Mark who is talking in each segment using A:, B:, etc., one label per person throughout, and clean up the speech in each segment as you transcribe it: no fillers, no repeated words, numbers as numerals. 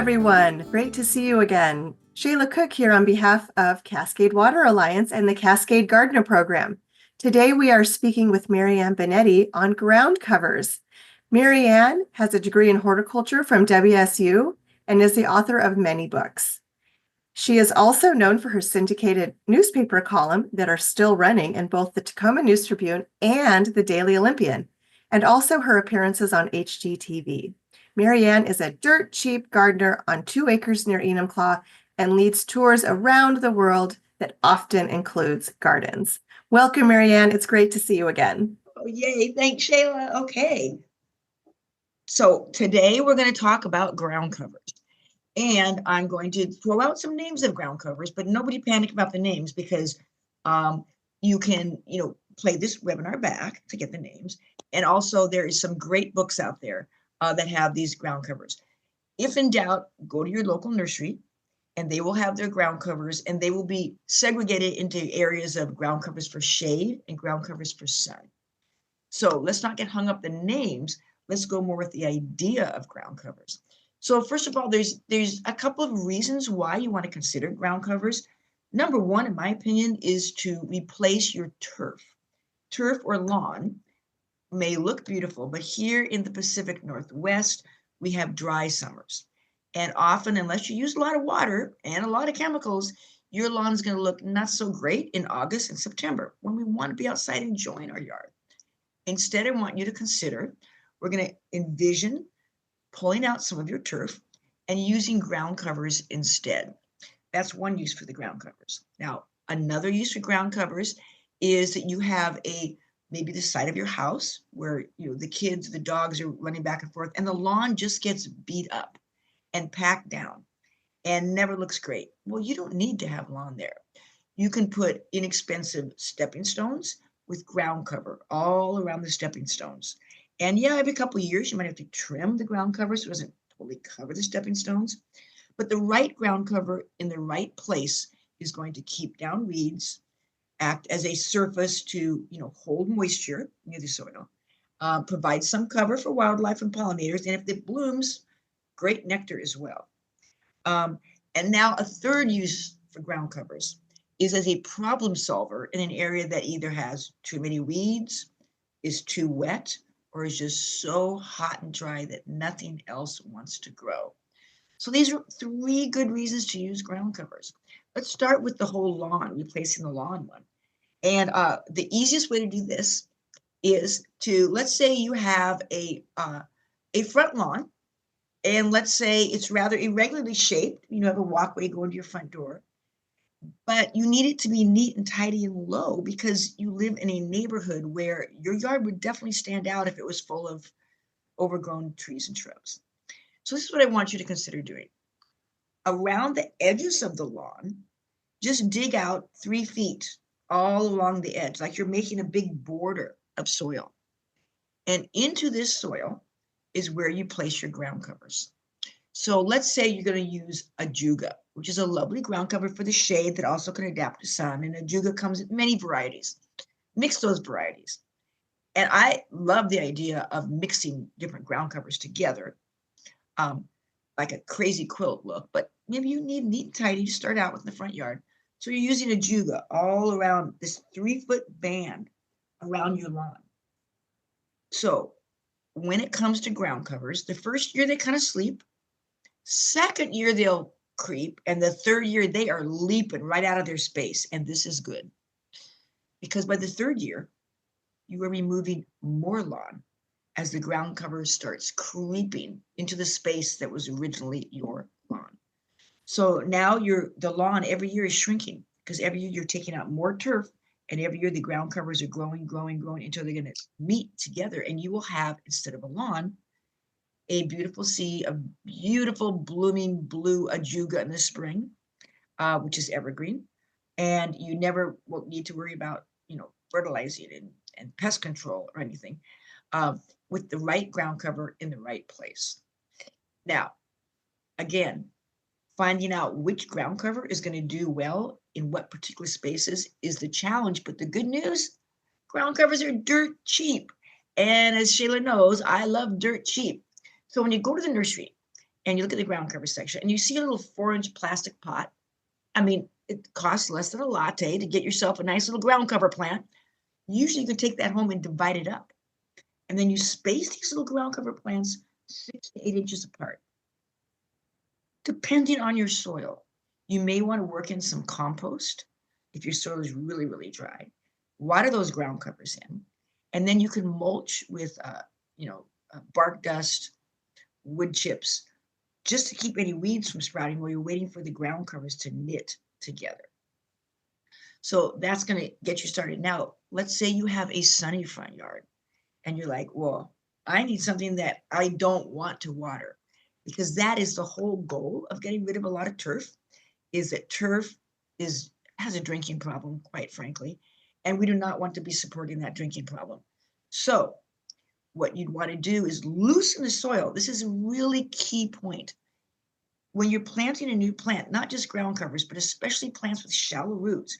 A: everyone. Great to see you again. Shayla Cook here on behalf of Cascade Water Alliance and the Cascade Gardener Program. Today we are speaking with Marianne Bintetti on ground covers. Marianne has a degree in horticulture from WSU and is the author of many books. She is also known for her syndicated newspaper column that are still running in both the Tacoma News Tribune and the Daily Olympian, and also her appearances on HGTV. Marianne is a dirt cheap gardener on 2 acres near Enumclaw and leads tours around the world that often includes gardens. Welcome, Marianne. It's great to see you again.
B: Oh, yay. Thanks, Shayla. Okay. So today we're going to talk about ground covers. And I'm going to throw out some names of ground covers, but nobody panic about the names because you can, play this webinar back to get the names. And also there is some great books out there that have these ground covers. If in doubt, go to your local nursery and they will have their ground covers and they will be segregated into areas of ground covers for shade and ground covers for sun. So let's not get hung up the names. Let's go more with the idea of ground covers. So first of all, there's a couple of reasons why you want to consider ground covers. Number one, in my opinion, is to replace your turf. Turf or lawn may look beautiful, but here in the Pacific Northwest, we have dry summers. And often, unless you use a lot of water and a lot of chemicals, your lawn is going to look not so great in August and September when we want to be outside enjoying our yard. Instead, I want you to consider, we're going to envision pulling out some of your turf and using ground covers instead. That's one use for the ground covers. Now, another use for ground covers is that you have maybe the side of your house where the kids, the dogs are running back and forth, and the lawn just gets beat up and packed down and never looks great. Well, you don't need to have lawn there. You can put inexpensive stepping stones with ground cover all around the stepping stones. And yeah, every couple of years, you might have to trim the ground cover so it doesn't totally cover the stepping stones. But the right ground cover in the right place is going to keep down weeds, act as a surface to, hold moisture near the soil, provide some cover for wildlife and pollinators. And if it blooms, great nectar as well. And now a third use for ground covers is as a problem solver in an area that either has too many weeds, is too wet, or is just so hot and dry that nothing else wants to grow. So these are 3 good reasons to use ground covers. Let's start with the whole lawn, replacing the lawn one. And the easiest way to do this is to, let's say you have a front lawn, and let's say it's rather irregularly shaped. You have a walkway going to your front door, but you need it to be neat and tidy and low because you live in a neighborhood where your yard would definitely stand out if it was full of overgrown trees and shrubs. So this is what I want you to consider doing. Around the edges of the lawn, just dig out 3 feet all along the edge, like you're making a big border of soil. And into this soil is where you place your ground covers. So let's say you're going to use ajuga, which is a lovely ground cover for the shade that also can adapt to sun. And ajuga comes in many varieties. Mix those varieties. And I love the idea of mixing different ground covers together, like a crazy quilt look. But maybe you need neat and tidy to start out with in the front yard. So you're using ajuga all around this 3-foot band around your lawn. So when it comes to ground covers, the first year they kind of sleep. Second year, they'll creep. And the third year, they are leaping right out of their space. And this is good. Because by the third year, you are removing more lawn as the ground cover starts creeping into the space that was originally your lawn. So now the lawn every year is shrinking because every year you're taking out more turf. And every year the ground covers are growing until they're going to meet together. And you will have, instead of a lawn, a beautiful sea of beautiful blooming blue ajuga in the spring, which is evergreen. And you never will need to worry about, fertilizing and pest control or anything with the right ground cover in the right place. Now, again, finding out which ground cover is going to do well in what particular spaces is the challenge. But the good news, ground covers are dirt cheap. And as Shayla knows, I love dirt cheap. So when you go to the nursery and you look at the ground cover section and you see a little 4-inch plastic pot. I mean, it costs less than a latte to get yourself a nice little ground cover plant. Usually you can take that home and divide it up. And then you space these little ground cover plants 6 to 8 inches apart. Depending on your soil, you may want to work in some compost if your soil is really, really dry. Water those ground covers in, and then you can mulch with, bark dust, wood chips, just to keep any weeds from sprouting while you're waiting for the ground covers to knit together. So that's going to get you started. Now, let's say you have a sunny front yard and you're like, well, I need something that I don't want to water, because that is the whole goal of getting rid of a lot of turf, is that turf has a drinking problem, quite frankly, and we do not want to be supporting that drinking problem. So what you'd want to do is loosen the soil. This is a really key point. When you're planting a new plant, not just ground covers, but especially plants with shallow roots,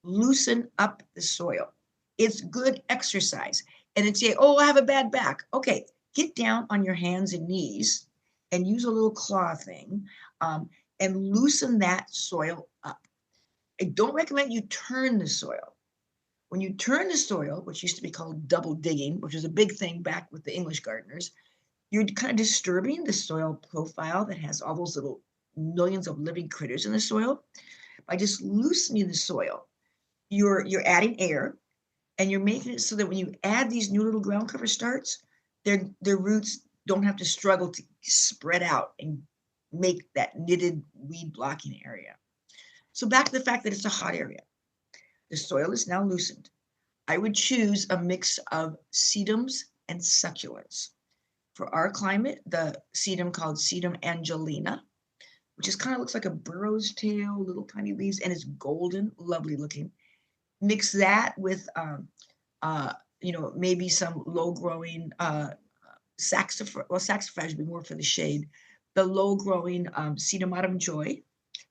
B: loosen up the soil. It's good exercise. And then say, oh, I have a bad back. Okay, get down on your hands and knees and use a little claw thing and loosen that soil up. I don't recommend you turn the soil. When you turn the soil, which used to be called double digging, which was a big thing back with the English gardeners, you're kind of disturbing the soil profile that has all those little millions of living critters in the soil. By just loosening the soil, you're adding air, and you're making it so that when you add these new little ground cover starts, their roots don't have to struggle to spread out and make that knitted weed blocking area. So back to the fact that it's a hot area. The soil is now loosened. I would choose a mix of sedums and succulents. For our climate, the sedum called Sedum angelina, which is kind of looks like a burro's tail, little tiny leaves, and it's golden, lovely looking. Mix that with, maybe some low-growing saxifrage. Well, saxifrage would be more for the shade. The low-growing Sedum autumn joy,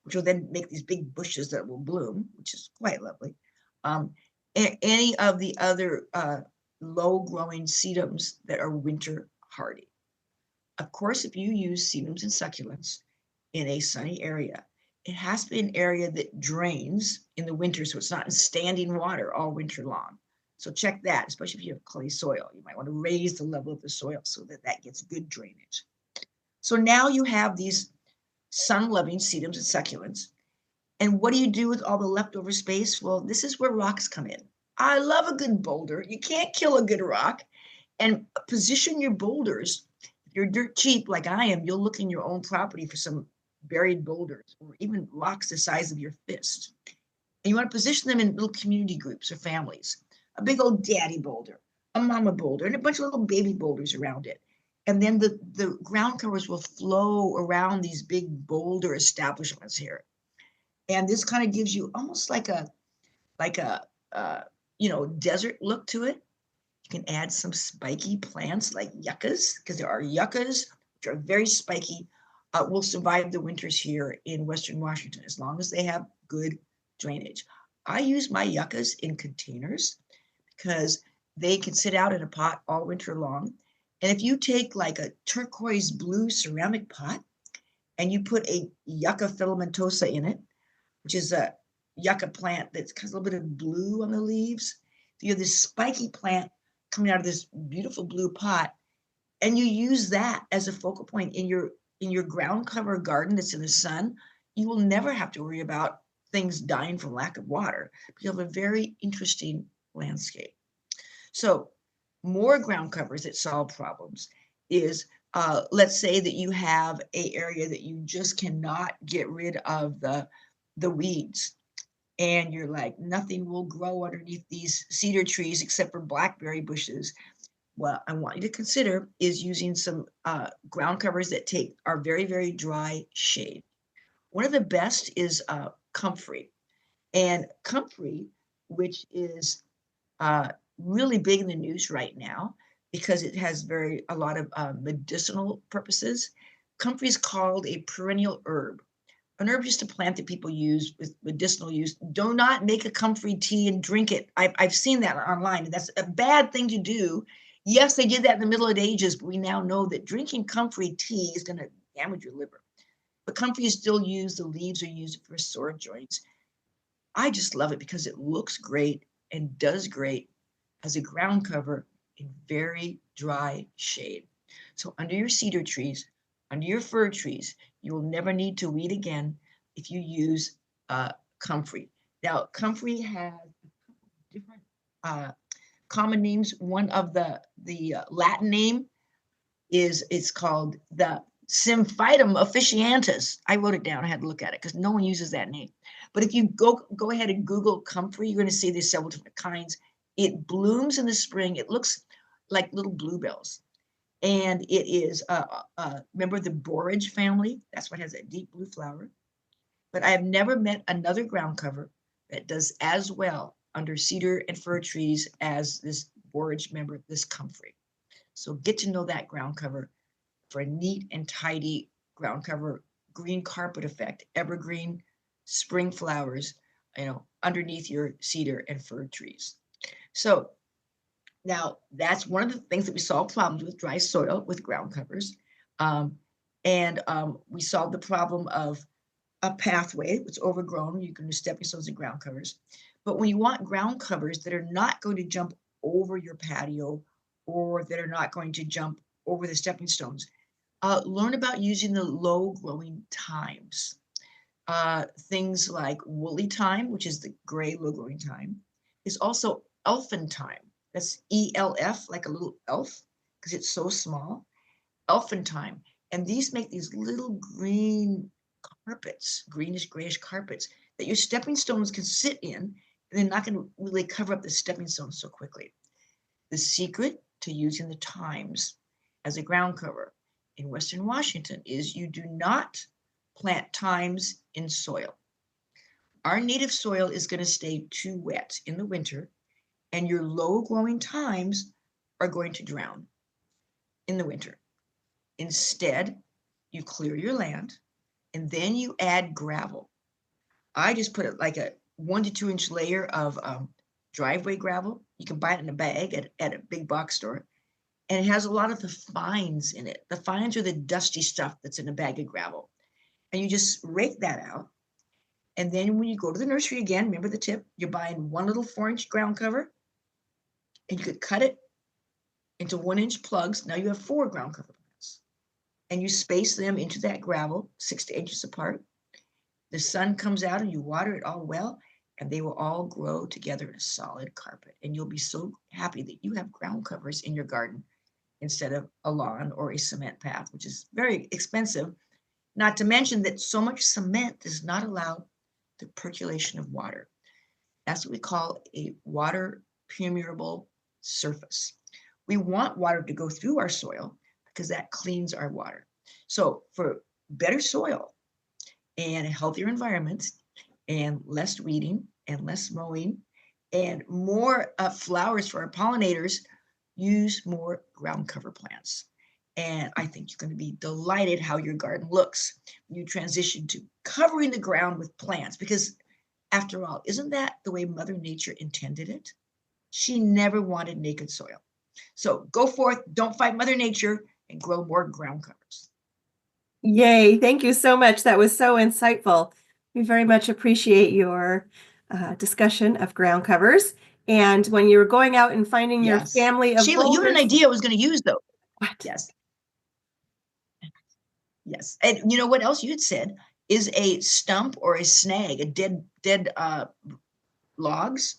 B: which will then make these big bushes that will bloom, which is quite lovely. Any of the other low-growing sedums that are winter hardy. Of course, if you use sedums and succulents in a sunny area, it has to be an area that drains in the winter, so it's not in standing water all winter long. So check that, especially if you have clay soil. You might want to raise the level of the soil so that that gets good drainage. So now you have these sun-loving sedums and succulents. And what do you do with all the leftover space? Well, this is where rocks come in. I love a good boulder. You can't kill a good rock. And position your boulders. If you're dirt cheap like I am, you'll look in your own property for some buried boulders or even rocks the size of your fist. And you want to position them in little community groups or families. A big old daddy boulder, a mama boulder, and a bunch of little baby boulders around it. And then the ground covers will flow around these big boulder establishments here. And this kind of gives you almost like a desert look to it. You can add some spiky plants like yuccas, because there are yuccas, which are very spiky, will survive the winters here in Western Washington as long as they have good drainage. I use my yuccas in containers because they can sit out in a pot all winter long. And if you take like a turquoise blue ceramic pot and you put a yucca filamentosa in it, which is a yucca plant that's got a little bit of blue on the leaves, so you have this spiky plant coming out of this beautiful blue pot, and you use that as a focal point in your ground cover garden that's in the sun, you will never have to worry about things dying from lack of water. You'll have a very interesting landscape. So more ground covers that solve problems is, let's say that you have an area that you just cannot get rid of the weeds. And you're like, nothing will grow underneath these cedar trees except for blackberry bushes. What I want you to consider is using some ground covers that are very, very dry shade. One of the best is comfrey. And comfrey, which is really big in the news right now because it has a lot of medicinal purposes. Comfrey is called a perennial herb. An herb is just a plant that people use with medicinal use. Do not make a comfrey tea and drink it. I've seen that online, and that's a bad thing to do. Yes, they did that in the Middle Ages, but we now know that drinking comfrey tea is going to damage your liver. But comfrey is still used. The leaves are used for sore joints. I just love it because it looks great and does great as a ground cover in very dry shade. So under your cedar trees, under your fir trees, you will never need to weed again if you use comfrey. Now, comfrey has different common names. One of the Latin name is, it's called the Symphytum officiantus. I wrote it down. I had to look at it because no one uses that name. But if you go ahead and Google comfrey, you're going to see there's several different kinds. It blooms in the spring. It looks like little bluebells. And it is a member of the borage family. That's why it has that deep blue flower. But I have never met another ground cover that does as well under cedar and fir trees as this borage member, this comfrey. So get to know that ground cover for a neat and tidy ground cover, green carpet effect, evergreen, spring flowers, underneath your cedar and fir trees. So now that's one of the things that we solve problems with dry soil with ground covers. We solved the problem of a pathway that's overgrown. You can use stepping stones and ground covers. But when you want ground covers that are not going to jump over your patio or that are not going to jump over the stepping stones, learn about using the low growing thymes. Things like woolly thyme, which is the gray low growing thyme, is also elfin thyme. That's ELF, like a little elf, because it's so small. Elfin thyme. And these make these little green carpets, greenish, grayish carpets that your stepping stones can sit in, and they're not going to really cover up the stepping stones so quickly. The secret to using the thymes as a ground cover in Western Washington is you do not plant thymes in soil. Our native soil is going to stay too wet in the winter, and your low growing thymes are going to drown in the winter. Instead, you clear your land and then you add gravel. I just put it like a 1 to 2 inch layer of driveway gravel. You can buy it in a bag at a big box store. And it has a lot of the fines in it. The fines are the dusty stuff that's in a bag of gravel. And you just rake that out. And then when you go to the nursery again, remember the tip, you're buying 1 little 4-inch ground cover, and you could cut it into 1-inch plugs. Now you have 4 ground cover plants. And you space them into that gravel 6 to 8 inches apart. The sun comes out and you water it all well, and they will all grow together in a solid carpet. And you'll be so happy that you have ground covers in your garden instead of a lawn or a cement path, which is very expensive. Not to mention that so much cement does not allow the percolation of water. That's what we call a water permeable surface. We want water to go through our soil because that cleans our water. So for better soil and a healthier environment and less weeding and less mowing and more flowers for our pollinators, use more ground cover plants. And I think you're going to be delighted how your garden looks when you transition to covering the ground with plants, because after all, isn't that the way Mother Nature intended it? She never wanted naked soil. So go forth, don't fight Mother Nature, and grow more ground covers.
A: Yay. Thank you so much. That was so insightful. We very much appreciate your discussion of ground covers. And when you're going out and finding your family of
B: Sheila, you had an
A: boulders-
B: idea I was going to use, though.
A: What?
B: Yes. And you know what else you had said is a stump or a snag, a dead logs.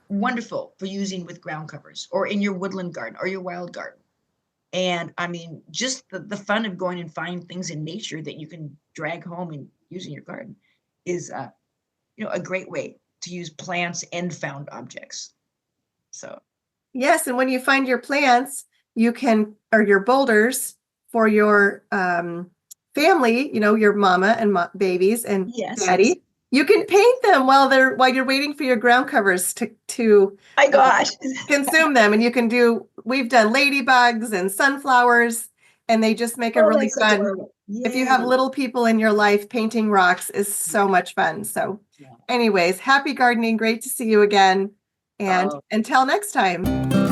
B: Wonderful for using with ground covers or in your woodland garden or your wild garden. And I mean, just the fun of going and finding things in nature that you can drag home and use in your garden is a great way to use plants and found objects. So
A: yes, and when you find your plants, you can, or your boulders for your family, your mama and babies and daddy, you can paint them while you're waiting for your ground covers to
B: my gosh,
A: consume them. And you can we've done ladybugs and sunflowers, and they just make a really fun. If you have little people in your life, painting rocks is so much fun. So anyways, happy gardening. Great to see you again. And until next time.